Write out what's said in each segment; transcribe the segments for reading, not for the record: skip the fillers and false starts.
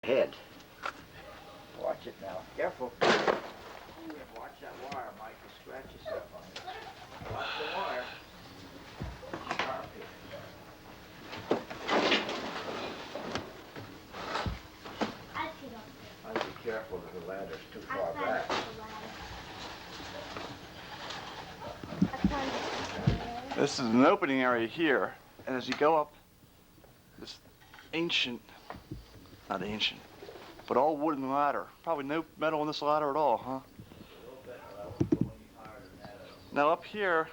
Head. Watch it now. Careful. Watch that wire, Mike. You scratch yourself on it. Watch the wire. Sharp here. I'd be careful that the ladder's too far back. This is an opening area here, and as you go up this not ancient, but all wooden ladder. Probably no metal in this ladder at all, huh? Now up here,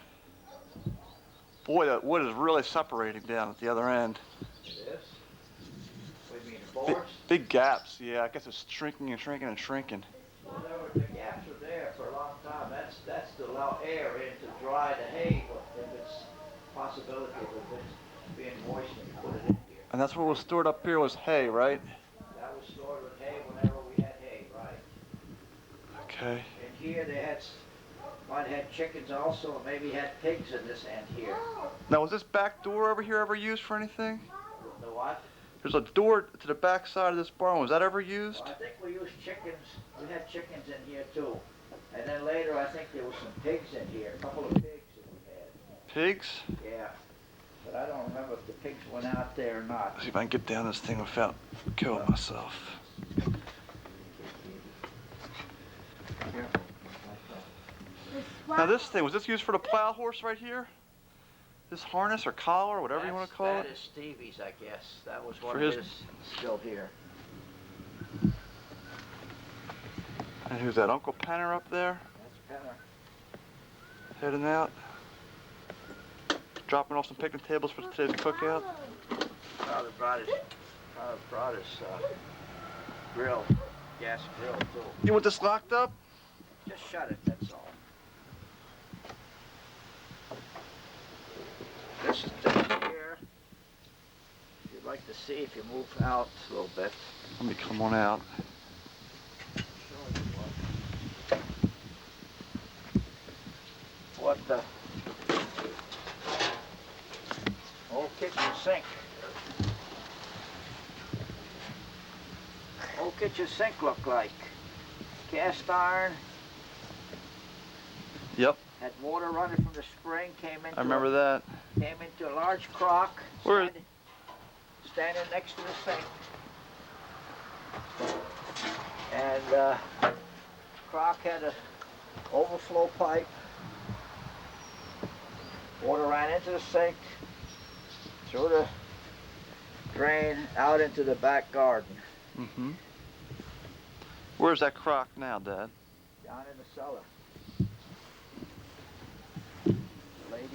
boy, that wood is really separating down at the other end. It is? What do you mean, boards? Big gaps, yeah. I guess it's shrinking and shrinking and shrinking. Well, the gaps were there for a long time. That's to allow air in to dry the hay, but if it's a possibility of it being moist when you put it in here. And that's what was stored up here was hay, right? That was stored with hay whenever we had hay, right. Okay. And here they might have had chickens also, and maybe had pigs in this end here. Now, was this back door over here ever used for anything? The what? There's a door to the back side of this barn. Was that ever used? Well, I think we used chickens. We had chickens in here too. And then later I think there was some pigs in here, a couple of pigs that we had. Pigs? Yeah. But I don't remember if the pigs went out there or not. Let's see if I can get down this thing without killing myself. Careful. Now this thing, was this used for the plow horse right here? This harness or collar, whatever you want to call it? That is Stevie's, I guess. That was one For of his- his still here. And who's that, Uncle Penner up there? That's Penner. Heading out. Dropping off some picnic tables for today's cookout. Father brought his grill, gas grill too. You want this locked up? Just shut it, that's all. This is down here. If you'd like to see, if you move out a little bit. Let me come on out. What the old kitchen sink. Old kitchen sink looked like. Cast iron. Yep. Had water running from the spring, I remember that. Came into a large crock, Where? standing next to the sink. And crock had an overflow pipe. Water ran into the sink, through the drain, out into the back garden. Mm-hmm. Where's that crock now, Dad? Down in the cellar. Lady,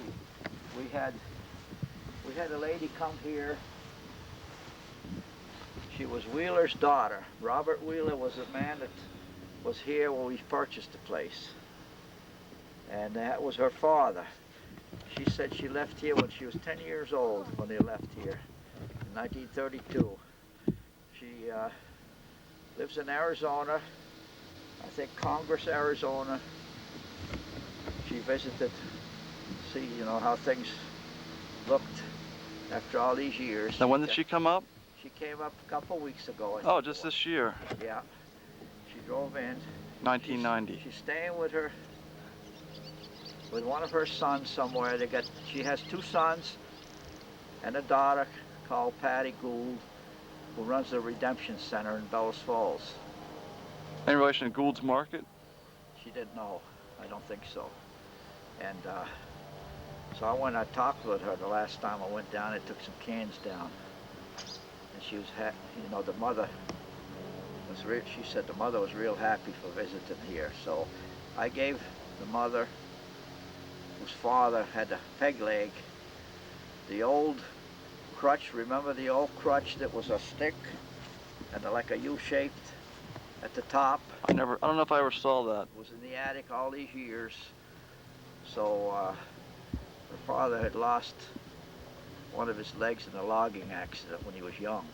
we had a lady come here. She was Wheeler's daughter. Robert Wheeler was the man that was here when we purchased the place. And that was her father. She said she left here when she was 10 years old when they left here in 1932. She lives in Arizona, I think Congress, Arizona. She visited to see, how things looked after all these years. Now, when did she come up? She came up a couple weeks ago. Oh, just this year. Yeah. She drove in. 1990. She's staying with one of her sons somewhere. She has two sons and a daughter called Patty Gould, who runs the Redemption Center in Bellows Falls. Any relation to Gould's Market? She didn't know. I don't think so. And so I talked with her the last time I went down. I took some cans down. And she was the mother was she said the mother was real happy for visiting here. So I gave the mother, whose father had a peg leg, the old crutch. Remember the old crutch that was a stick and like a U-shaped at the top? I don't know if I ever saw that. It was in the attic all these years. So her father had lost one of his legs in a logging accident when he was young.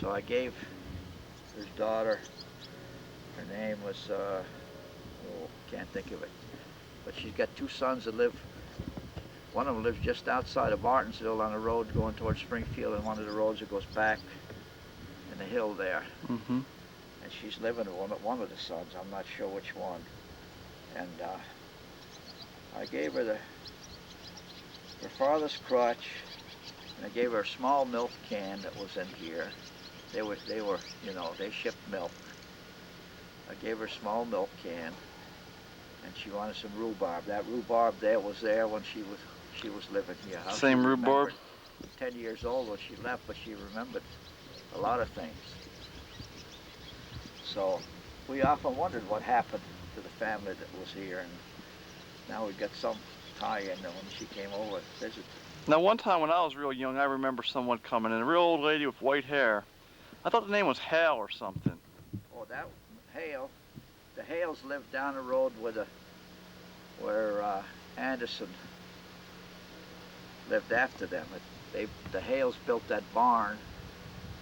So I gave his daughter, her name was, can't think of it, but she's got two sons that live, one of them lives just outside of Martinsville on a road going towards Springfield, and one of the roads that goes back in the hill there. Mm-hmm. And she's living with one of the sons. I'm not sure which one. And I gave her her father's crutch, and I gave her a small milk can that was in here. They were, you know, they shipped milk. I gave her a small milk can, and she wanted some rhubarb. That rhubarb there was there when she was living here. How Same she rhubarb? remembered 10 years old when she left, but she remembered a lot of things. So we often wondered what happened to the family that was here, and now we got some tie-in when she came over to visit. Now, one time when I was real young, I remember someone coming in, a real old lady with white hair. I thought the name was Hale or something. Oh, that Hale. The Hales lived down the road where Anderson lived after them. The Hales built that barn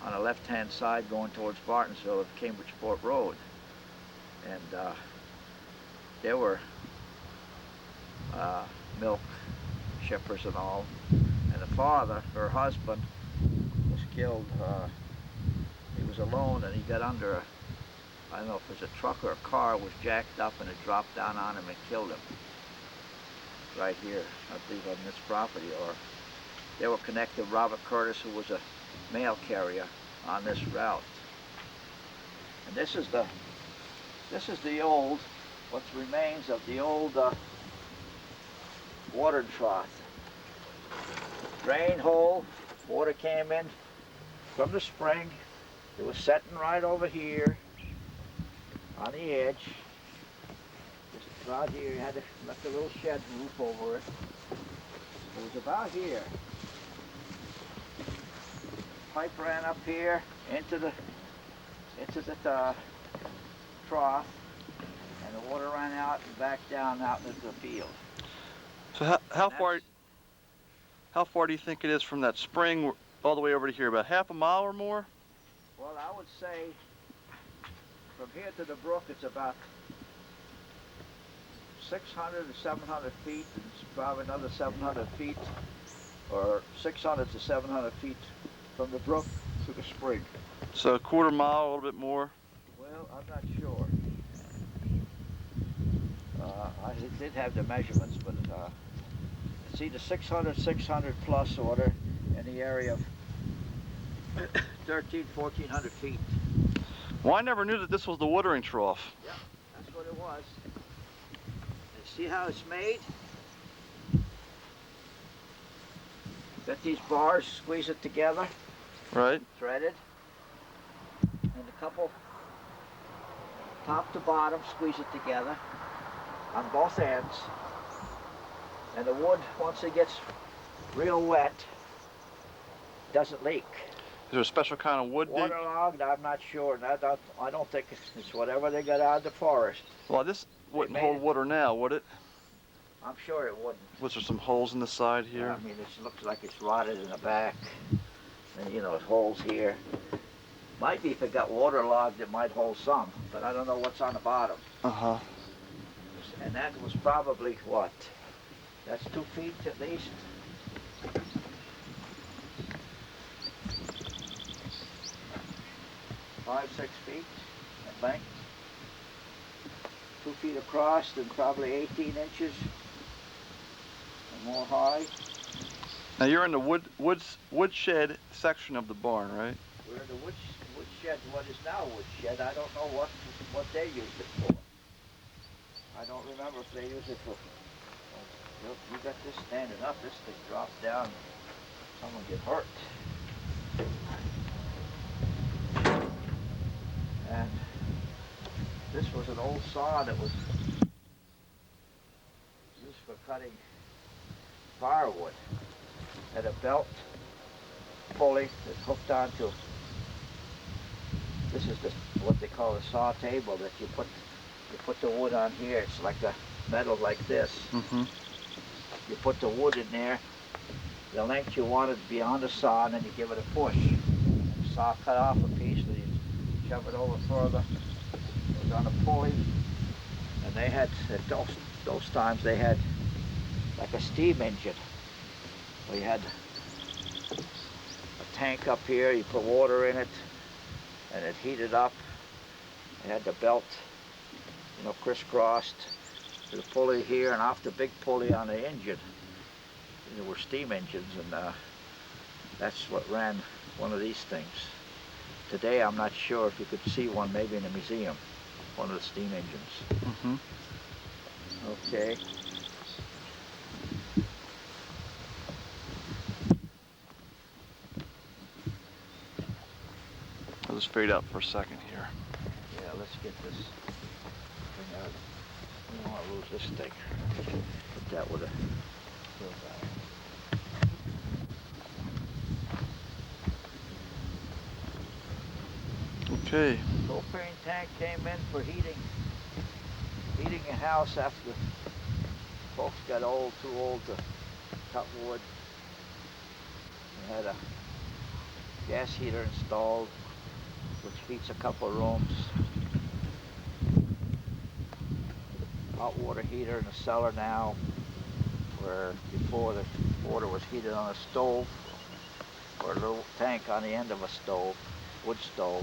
on the left-hand side going towards Bartonsville at Cambridgeport Road. And there were milk shippers and all. And the father, her husband, was killed. He was alone, and he got under I don't know if it was a truck or a car, was jacked up, and it dropped down on him and killed him. Right here, I believe on this property. Or they were connected to Robert Curtis, who was a mail carrier on this route. And this is the old, what remains of the old water trough. Drain hole, water came in from the spring. It was setting right over here on the edge. Just about here, you had to left a little shed roof over it. It was about here. Pipe ran up here into the trough, and the water ran out and back down out into the field. So how far do you think it is from that spring all the way over to here? About half a mile or more? Well, I would say from here to the brook, it's about 600 to 700 feet. It's probably another 700 feet, or 600 to 700 feet from the brook to the spring. So a quarter mile, a little bit more? Well, I'm not sure. I did have the measurements, but it's either 600 plus water in the area of 1,400 feet. Well, I never knew that this was the watering trough. Yeah, that's what it was. And see how it's made? Got these bars, squeeze it together. Right. Threaded. And a couple, top to bottom, squeeze it together on both ends. And the wood, once it gets real wet, doesn't leak. Is there a special kind of wood? Waterlogged, I'm not sure. I don't think it's whatever they got out of the forest. Well, this wouldn't hold water now, would it? I'm sure it wouldn't. Was there some holes in the side here? I mean, it looks like it's rotted in the back. And you know, holes here. Might be if it got waterlogged, it might hold some, but I don't know what's on the bottom. Uh-huh. And that was probably what? That's 2 feet at least. Five, 6 feet at length. 2 feet across and probably 18 inches or more high. Now you're in the woodshed section of the barn, right? We're in the woodshed, what is now a woodshed. I don't know what they used it for. I don't remember if they used it for. You got this standing up, this thing drops down, someone get hurt. And this was an old saw that was used for cutting firewood. Had a belt pulley that's hooked onto. This is what they call a saw table that you put the wood on here. It's like a metal like this. Mm-hmm. You put the wood in there, the length you want it to be on the saw, and then you give it a push. And the saw cut off a piece, and you shove it over further. It was on a pulley, and they had, at those times, they had like a steam engine. We had a tank up here, you put water in it, and it heated up. It had the belt, crisscrossed to the pulley here and off the big pulley on the engine. There were steam engines, and that's what ran one of these things. Today, I'm not sure if you could see one, maybe in a museum, one of the steam engines. Mm-hmm. Okay. I'll just fade out for a second here. Yeah, let's get this thing out. We don't want to lose this thing. Put that with a... Okay. Propane tank came in for heating a house after folks got too old to cut wood. We had a gas heater installed, which heats a couple of rooms. Hot water heater in the cellar now, where before the water was heated on a stove, or a little tank on the end of a stove, wood stove.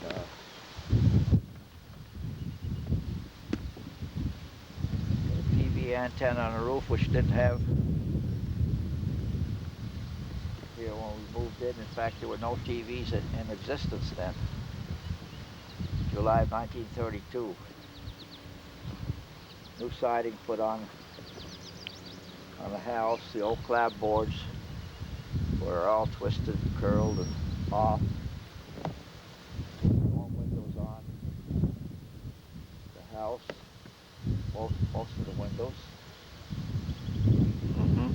And a TV antenna on the roof, which didn't have here when we moved in. In fact, there were no TVs in existence then. July of 1932. New siding put on the house. The old clapboards were all twisted and curled and off. Dorm windows on the house. Most of the windows. Mm-hmm.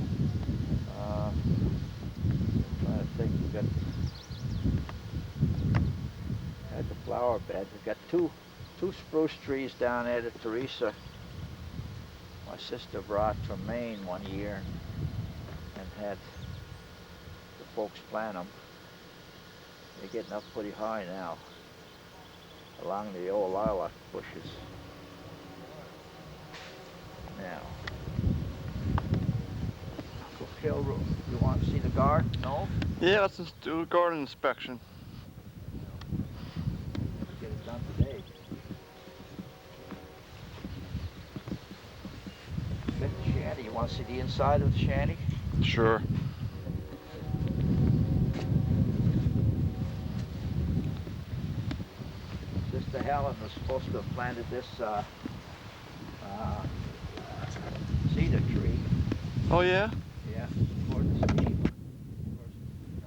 Trying to think, we had the flower bed. We got two spruce trees down there that Teresa, my sister, brought from Maine one year and had the folks plant them. They're getting up pretty high now along the old lilac bushes. Now, okay, you want to see the garden? No? Yeah, let's just do a garden inspection. Let's get it done today. Get the shanty. You want to see the inside of the shanty? Sure. Sister Helen was supposed to have planted this cedar tree. Oh yeah? Yeah, according to Steve.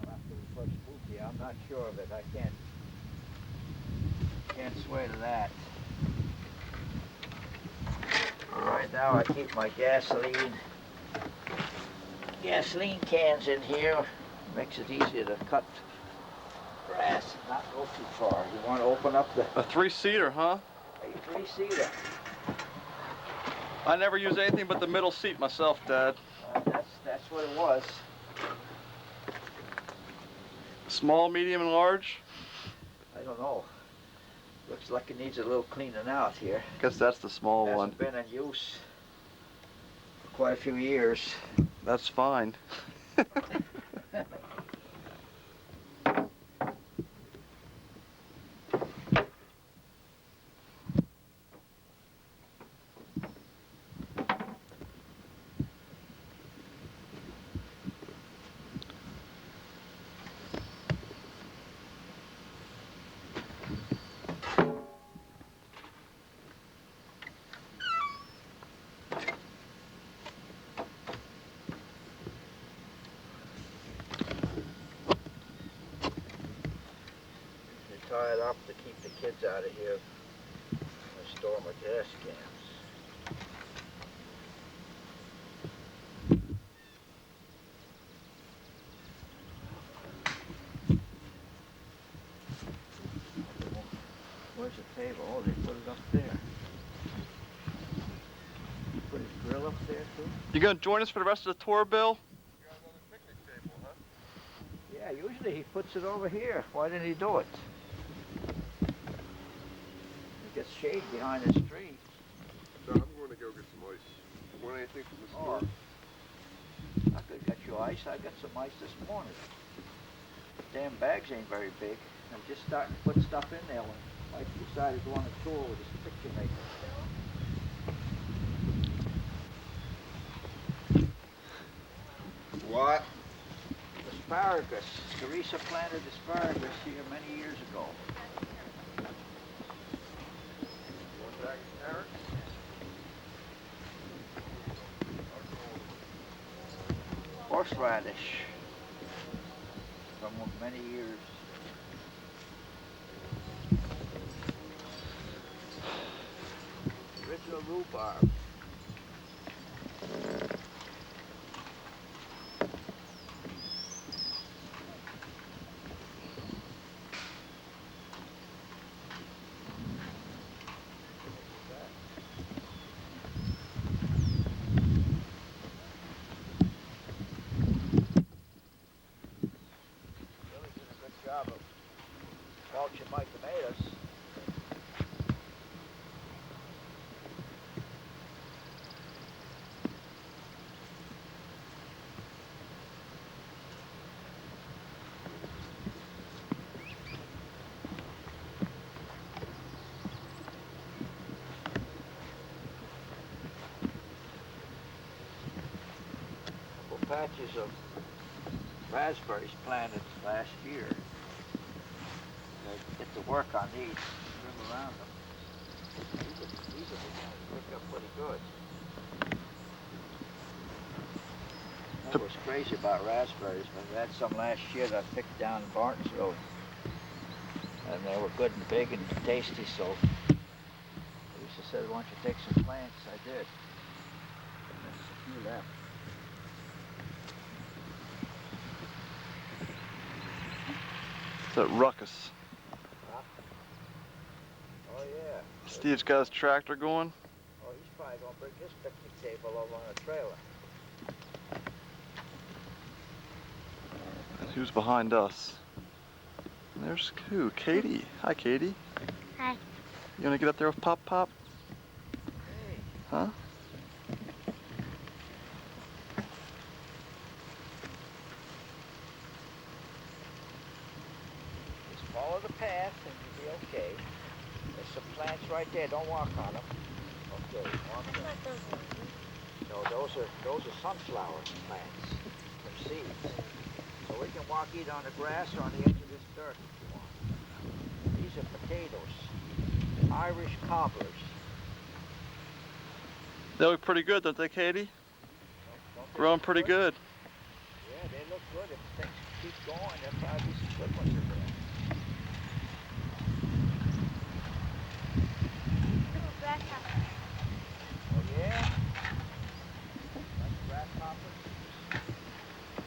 After we first moved here, I'm not sure of it. I can't swear to that. Right now, I keep my gasoline cans in here. Makes it easier to cut grass and not go too far. You want to open up the A 3-seater, huh? three-seater. I never use anything but the middle seat myself, Dad. That's what it was. Small, medium, and large? I don't know. Looks like it needs a little cleaning out here. Guess that's the small one. Hasn't been in use for quite a few years. That's fine. Tie it up to keep the kids out of here and store my gas cans. Where's the table? Oh, they put it up there. You put his grill up there too? You gonna join us for the rest of the tour, Bill? Yeah, usually he puts it over here. Why didn't he do it? It gets shade behind this tree. So I'm going to go get some ice. Want anything from the store? I could get you ice. I got some ice this morning. damn bags ain't very big. I'm just starting to put stuff in there when Mike decided to go on a tour with his picture maker. What? Asparagus. Teresa planted asparagus here many years ago. One bag of carrots? Horseradish. From many years. Original rhubarb. Really did a good job of mulching my tomatoes. Couple patches of raspberries planted last year. Get to work on these, trim around them. These are beginning to pick up pretty good. I was crazy about raspberries, but I had some last year that I picked down in Barnesville. And they were good and big and tasty, so Lisa said, why don't you take some plants? I did. And there's a few left. It's that ruckus. Oh yeah. Steve's got his tractor going. Oh, he's probably gonna bring his picnic table over on a trailer. And who's behind us? And there's who? Katie. Hi, Katie. Hi. You wanna get up there with Pop Pop? Hey. Huh? Just follow the path and you'll be okay. There's some plants right there. Don't walk on them. Okay, walk them. No, those are sunflower plants from seeds. So we can walk either on the grass or on the edge of this dirt if you want. These are potatoes. Irish cobblers. They look pretty good, don't they, Katie? Don't they Growing look pretty good. Yeah, they look good. If things keep going, there'll probably be some good ones in there. Oh yeah? Like grasshoppers?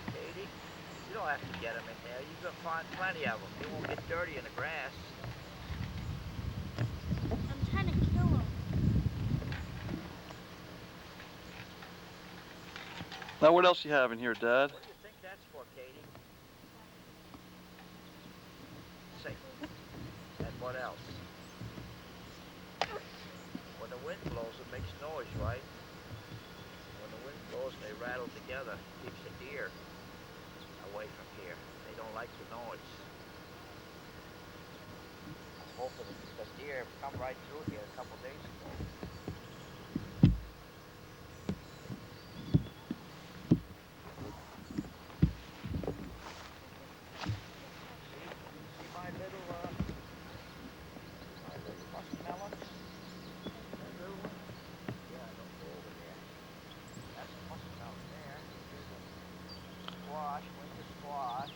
Katie? You don't have to get them in there. You can find plenty of them. They won't get dirty in the grass. I'm trying to kill him. Now, what else you have in here, Dad? What do you think that's for, Katie? Say. And what else? When the wind blows, it makes noise, right? When the wind blows, they rattle together. Keeps the deer away from here. They don't like the noise. I'm hoping the deer have come right through here a couple days ago. See my little muskmelons? That little one? Yeah, don't go over there. That's a muskmelon there. Here's a squash, winter squash.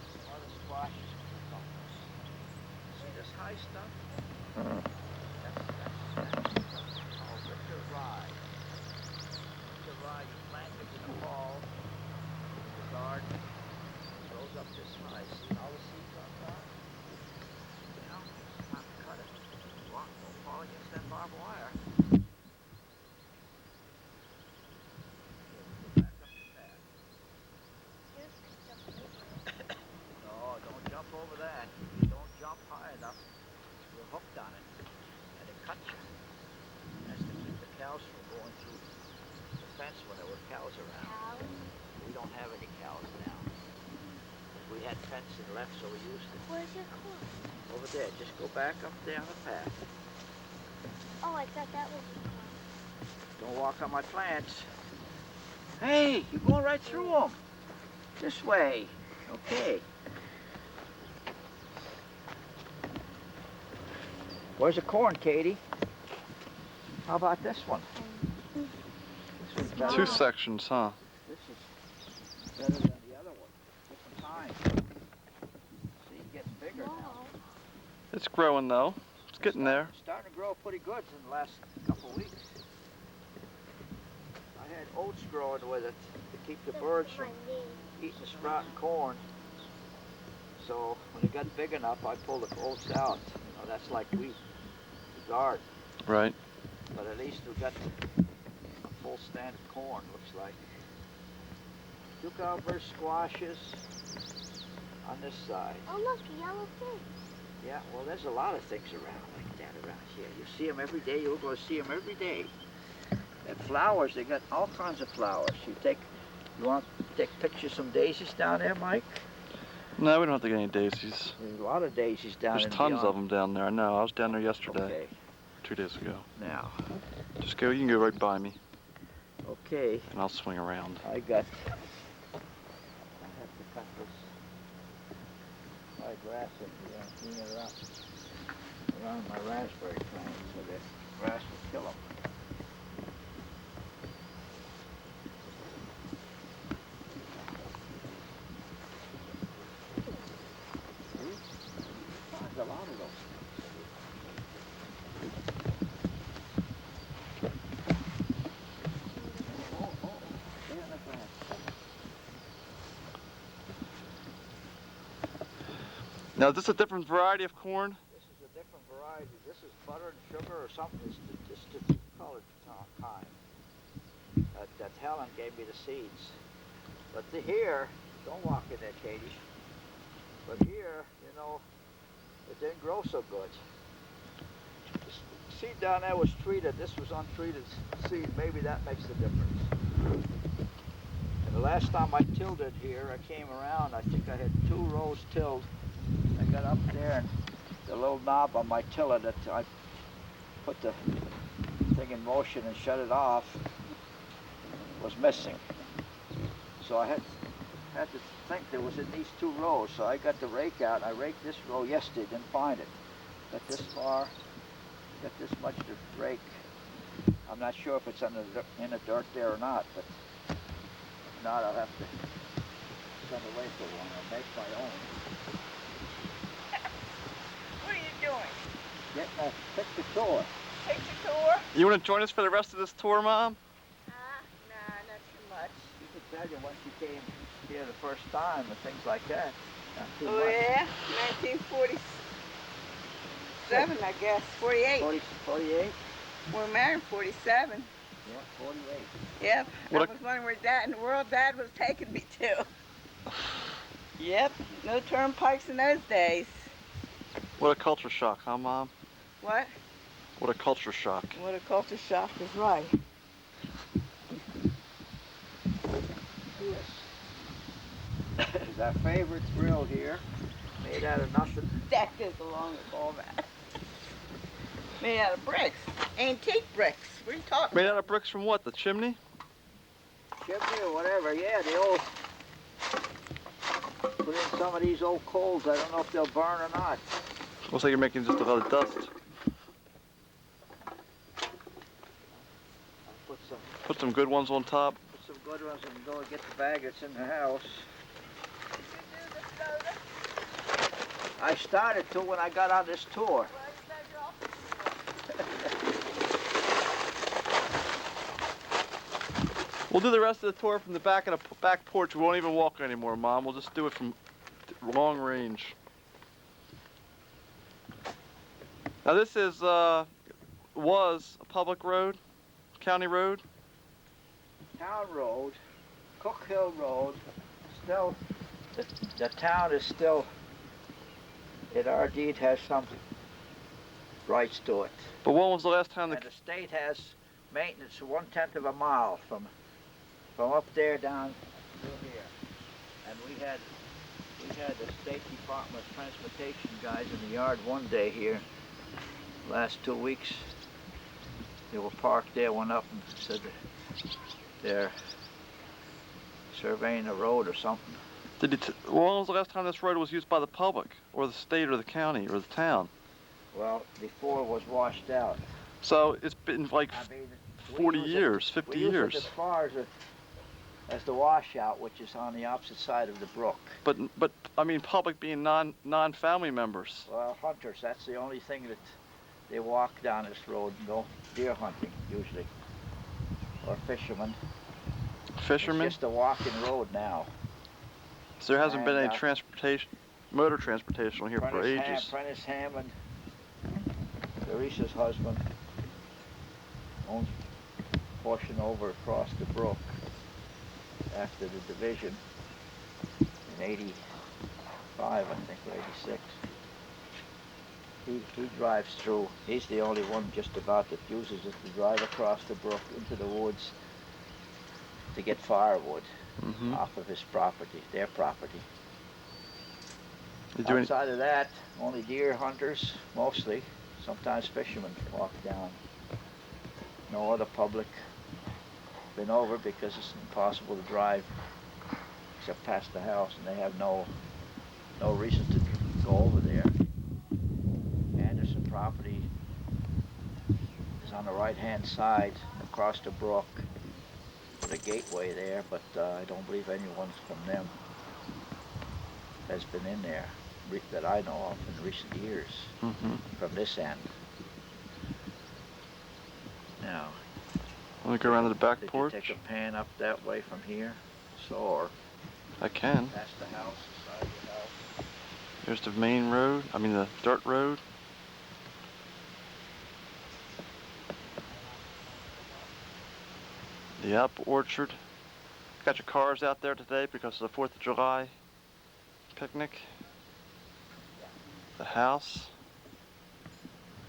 Some other squashes. See this high stuff? That's called winter rye. Winter rye, you plant it in the fall in the garden. It grows up this high. See all the seeds on top? You know, it's time to cut it. Don't fall against that barbed wire. Okay, we'll go back up the path. No, don't jump over that. If you don't jump high enough, you're hooked on it. And it cuts you. That's to keep the cows from going through the fence when there were cows around. We don't have any cows now. We had fencing left, so we used it. Where's your corn? Over there, just go back up there on the path. Oh, I thought that was your corn. Don't walk on my plants. Hey, you're going right through them. This way. Okay. Where's the corn, Katie? How about this one? This one's better. Two sections, huh? This is better than the other one. Different kind. See, it's getting bigger now. Wow. It's growing though. It's getting there. Starting to grow pretty good in the last couple of weeks. I had oats growing with it to keep the birds from eating the sprouting corn. So when it got big enough, I pulled the oats out. You know, that's like wheat, the garden. Right. But at least we got a full stand of corn, looks like. Cucumbers, squashes on this side. Oh, look, a yellow fish. Yeah, well, there's a lot of things around like that around here. You see them every day. You're going to see them every day. And flowers, they got all kinds of flowers. You want to take pictures of some daisies down there, Mike? No, we don't have to get any daisies. There's a lot of daisies down There's in tons beyond. of them down there. I know. I was down there yesterday, Okay, 2 days ago. now, Just go. You can go right by me, okay, and I'll swing around. I have to cut this my grass in here and clean it around my raspberry plants so that grass will kill them. There's a lot of them. They're in the grass. Now, is this a different variety of corn? This is a different variety. This is butter and sugar or something. It's the colored kind. That Helen gave me the seeds. But here, don't walk in there, Katie. But here, you know, it didn't grow so good. The seed down there was treated. This was untreated seed. Maybe that makes the difference. And the last time I tilled it here, I came around. I think I had 2 rows tilled. I got up there and the little knob on my tiller that I put the thing in motion and shut it off was missing. So I had to think there was in these 2 rows. So I got the rake out and I raked this row yesterday, didn't find it. Got this far, got this much to rake. I'm not sure if it's in the dirt there or not, but if not, I'll have to send away for one. I'll make my own. What are you doing? Getting a picture tour. Picture tour? You want to join us for the rest of this tour, Mom? Nah, not too much. You could tell you once you came here the first time and things like that. Not too Oh much. yeah, 1947, I guess. 48. 48? We were married in 47. Yeah, 48. Yep. What I a- was wondering where Dad in the world Dad was taking me to. Yep. No turnpikes in those days. What a culture shock, huh, Mom? What? What a culture shock. What a culture shock is right. This is our favorite grill here. Made out of nothing. That goes along with all that. Made out of bricks. Antique bricks. What are you talking Made about? out of bricks from what? The chimney? Chimney or whatever. Yeah, the old. Put in some of these old coals. I don't know if they'll burn or not. Looks like you're making just a lot of dust. Put some good ones on top. Put some good ones and go and get the bag that's in the house. I started to when I got on this tour. We'll do the rest of the tour from the back of the back porch. We won't even walk anymore, Mom. We'll just do it from long range. Now this is was a public road, county road. Town Road, Cook Hill Road, still, the town is still, it our deed has some rights to it. But when was the last time the And the state has maintenance 1/10 of a mile from up there down through here. And we We had the State Department of Transportation guys in the yard one day here, last 2 weeks. They were parked there, went up and said that they're surveying the road or something. When was the last time this road was used by the public, or the state, or the county, or the town? Well, before it was washed out. So it's been like I mean, 40 we use years, it, 50 we use years. it as far as the washout, which is on the opposite side of the brook. But I mean, public being non-family members. Well, hunters, that's the only thing that they walk down this road and go deer hunting, usually. Or fishermen. Fishermen? It's just a walking road now. So there hasn't been And, any transportation, motor transportation here for ages. Prentice Hammond, Teresa's husband, owns a portion over across the brook after the division in 85, I think, or 86. He drives through. He's the only one just about that uses it to drive across the brook into the woods to get firewood off of his property, their property. Outside of that, only deer hunters, mostly. Sometimes fishermen walk down. No other public been over because it's impossible to drive except past the house, and they have no reason to go over there. Anderson property is on the right-hand side across the brook. The gateway there, but I don't believe anyone from them has been in there that I know of in recent years from this end. Now, Let me go around to the back did porch. you take a pan up that way from here? So, or I can. past the house, the side of the house? There's the main road, I mean the dirt road. The apple orchard. Got your cars out there today because of the 4th of July picnic. The house.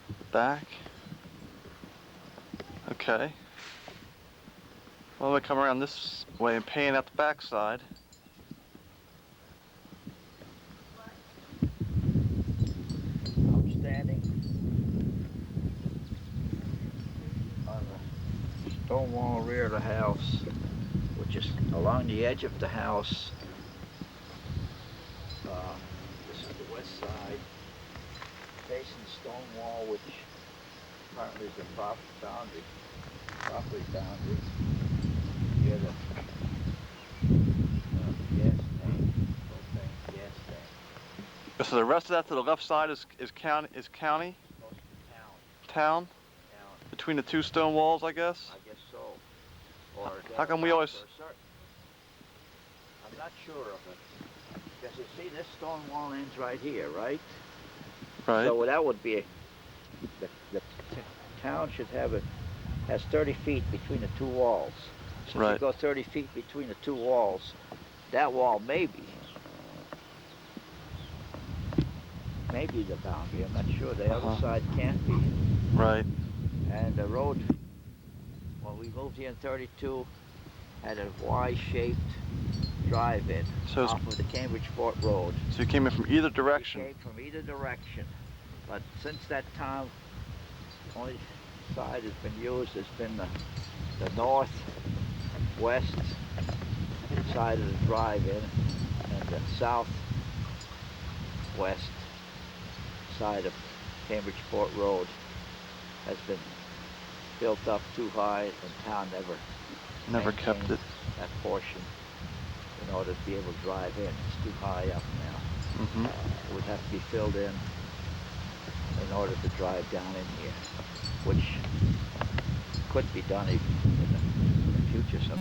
The back. Okay. Well, we come around this way and pan out the back side. I'm standing on the stone wall rear of the house, which is along the edge of the house. This is the west side, facing stone wall, which apparently is the property boundary. Here the gas tank, propane gas tank. So the rest of that to the left side is county. Goes to town. Town between the two stone walls, I guess. I guess so. Or How come we always? I'm not sure of it. Because you see, this stone wall ends right here, right? Right. So that would be the town should has 30 feet between the two walls. So if Right. you go 30 feet between the two walls, that wall may be the boundary. I'm not sure. The other side can't be. Right. And the road, when we moved here in 32, had a Y-shaped drive-in So it's- off of the Cambridgeport Road. So you came in from either We direction. came from either direction. But since that time, the only side that's been used has been the northwest side of the drive-in and the southwest side of Cambridgeport Road has been built up too high, and town Never kept maintained it. that portion in order to be able to drive in. It's too high up now. Mm-hmm. It would have to be filled in order to drive down in here, which could be done even in the future sometime.